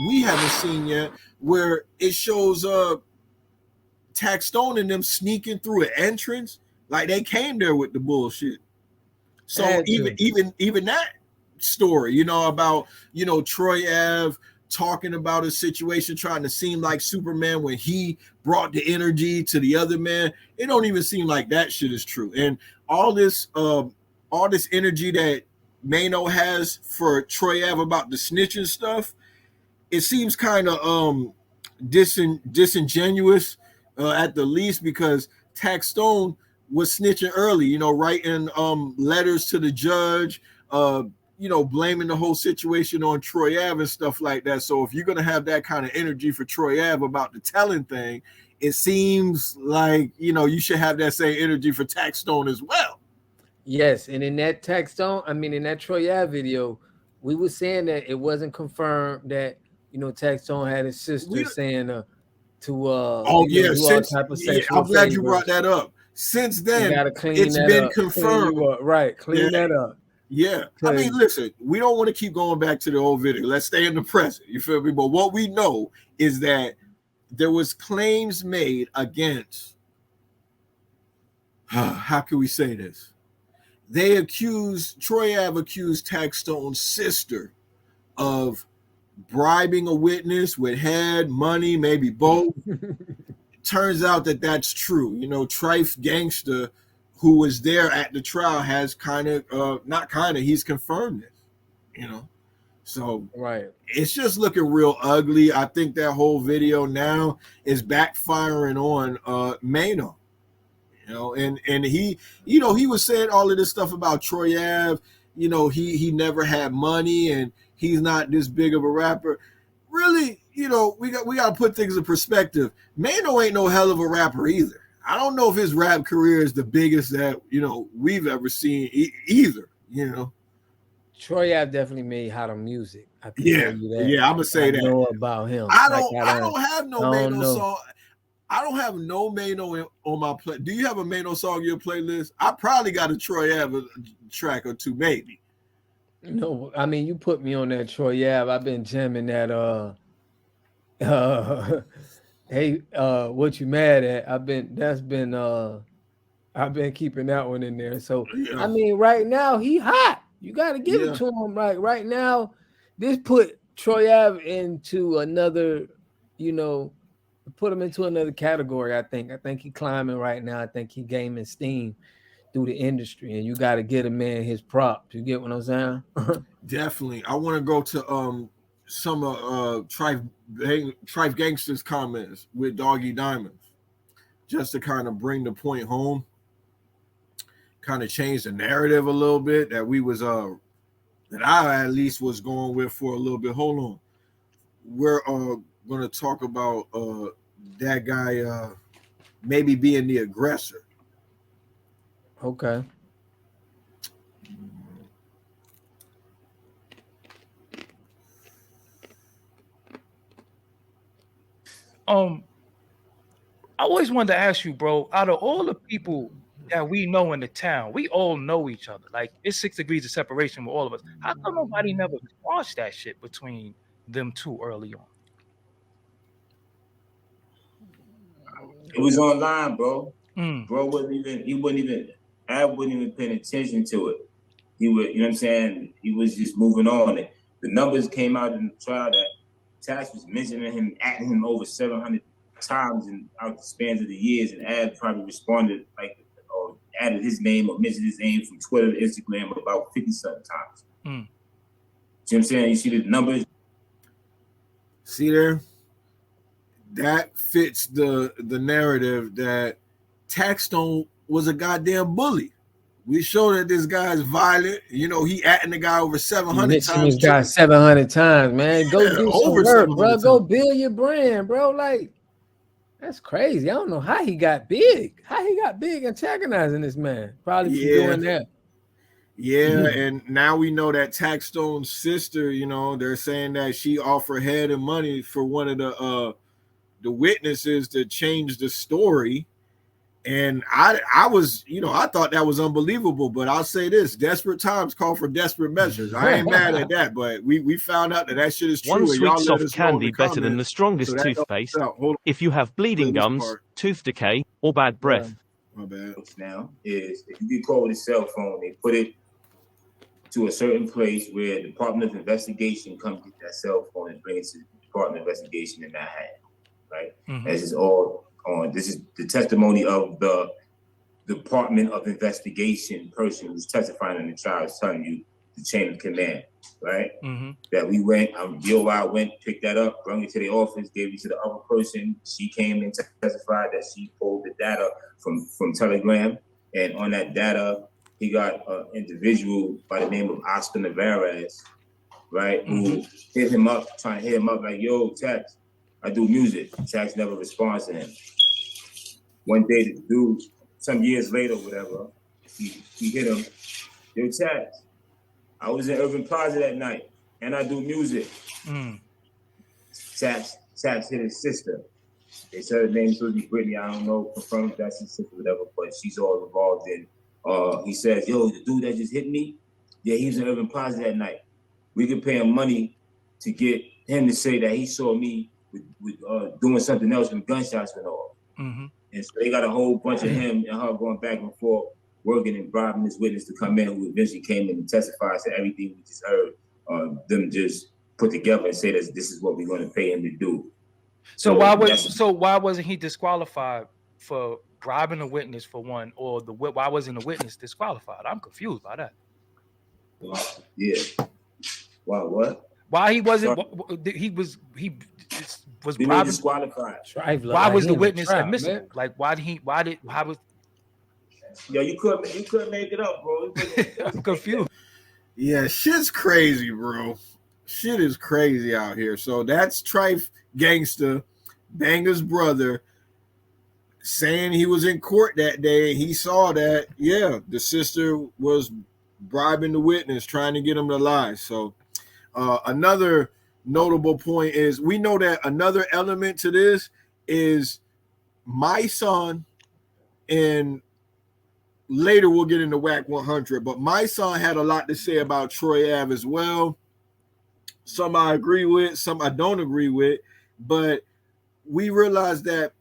we haven't seen yet, where it shows Taxstone and them sneaking through an entrance, like they came there with the bullshit. So even that story, about Troy Ave talking about a situation, trying to seem like Superman when he brought the energy to the other man. It don't even seem like that shit is true. And all this energy that Maino has for Troy Ave about the snitching stuff, it seems kind of disingenuous at the least, because Taxstone was snitching early, writing letters to the judge, blaming the whole situation on Troy Ave and stuff like that. So if you're going to have that kind of energy for Troy Ave about the telling thing, it seems like, you should have that same energy for Taxstone as well. Yes, and in that in that Troy Ave video, we were saying that it wasn't confirmed that, Taxstone had his sister saying do all type of sexual I'm glad favors. you brought that up. Since then, it's been confirmed. Clean that up. Yeah. I mean, listen, we don't want to keep going back to the old video. Let's stay in the present. You feel me? But what we know is that there was claims made against, how can we say this? Troy Ave accused Taxstone's sister of bribing a witness with head, money, maybe both. Turns out that that's true. Trife Gangsta, who was there at the trial, has he's confirmed this, So it's just looking real ugly. I think that whole video now is backfiring on Maino. And he, he was saying all of this stuff about Troy Ave. He never had money and he's not this big of a rapper. Really, we got to put things in perspective. Maino ain't no hell of a rapper either. I don't know if his rap career is the biggest that we've ever seen either. Troy Ave definitely made hotter music. I can tell you that. Yeah, I'm gonna say I that. know about him. I don't have no Maino song. I don't have no Maino on my play. Do you have a Maino song in your playlist? I probably got a Troy Ave track or two, maybe. No, I mean, you put me on that Troy Ave. I've been jamming that hey, what you mad at? I've been keeping that one in there. So I mean, right now he hot. You got to give it to him. Right now, this put Troy Ave into another, put him into another category. I think he climbing right now. I think he gaining steam through the industry, and you got to get a man his props. You get what I'm saying? Definitely. I want to go to some Trife Gangsta's comments with Doggy Diamonds, just to kind of bring the point home, kind of change the narrative a little bit that we was that I at least was going with for a little bit. Hold on. We're going to talk about that guy maybe being the aggressor. Okay. I always wanted to ask you, bro, out of all the people that we know in the town, we all know each other. Like, it's 6 degrees of separation with all of us. How come nobody never squashed that shit between them two early on? It was online, bro. Bro wasn't even paying attention to it. He would, you know what I'm saying? He was just moving on. The numbers came out in the trial that Tax was mentioning him, atting him over 700 times out the spans of the years, and Ad probably responded or added his name or mentioned his name from Twitter to Instagram about 50-something times. See what I'm saying? You see the numbers? See there? That fits the narrative that Taxstone was a goddamn bully. We show that this guy's violent. He atting the guy over 700 times. This guy 700 times, man. Go do some work, bro. Go build your brand, bro. Like, that's crazy. I don't know how he got big. How he got big antagonizing this man. Probably from doing that. Yeah, and now we know that Taxstone's sister, they're saying that she offered head and money for one of the witnesses to change the story. And I was, I thought that was unbelievable, but I'll say this: desperate times call for desperate measures. I ain't mad at that, but we found out that shit is true. One sweet soft candy better than the strongest toothpaste. If you have bleeding gums, tooth decay, or bad breath. My bad. Now is if you get caught with a cell phone, they put it to a certain place where the Department of Investigation comes get that cell phone and bring it to the Department of Investigation in Manhattan. Right? Mm-hmm. This is all on. This is the testimony of the Department of Investigation person who's testifying in the trial, is telling you the chain of command, right? Mm-hmm. That we went, DOI went, picked that up, brought it to the office, gave it to the other person. She came and testified that she pulled the data from Telegram, and on that data, he got an individual by the name of Oscar Navarez, right? Mm-hmm. Who hit him up, trying to hit him up like, yo, Tax, I do music. Tax never responds to him. One day, the dude, some years later, whatever, he hit him, yo, Tax, I was in Urban Plaza that night, and I do music. Tax hit his sister. They said her name's supposed to be Brittany. I don't know, confirmed if that's his sister, whatever, but she's all involved in. He says, yo, the dude that just hit me, yeah, he was in Urban Plaza that night. We could pay him money to get him to say that he saw me with doing something else when gunshots went off. Mm-hmm. And so they got a whole bunch of him and her going back and forth, working and bribing this witness to come in, who eventually came in and testified to everything we just heard. Them just put together and say that this is what we're going to pay him to do. So why wasn't he disqualified for bribing a witness for one, or why wasn't the witness disqualified? I'm confused by that. Yeah. Why what? Why he wasn't? He was bribing. Disqualified. Why was the witness admissible? Like why was? Yo, you couldn't make it up, bro. I'm confused. Yeah, shit's crazy, bro. Shit is crazy out here. So that's Trife Gangsta, Banger's brother, saying he was in court that day and he saw that, the sister was bribing the witness, trying to get him to lie. So another notable point is we know that another element to this is my son, and later we'll get into WAC 100, but my son had a lot to say about Troy Ave as well. Some I agree with, some I don't agree with, but we realized that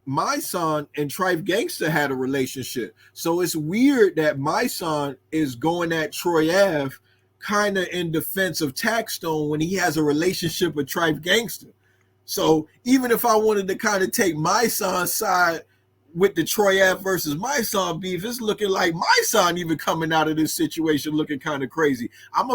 my son and Trife Gangsta had a relationship. So it's weird that my son is going at Troy Ave kind of in defense of Taxstone when he has a relationship with Trife Gangsta. So even if I wanted to kind of take my son's side with the Troy Ave versus my son beef, it's looking like my son even coming out of this situation looking kind of crazy. I'm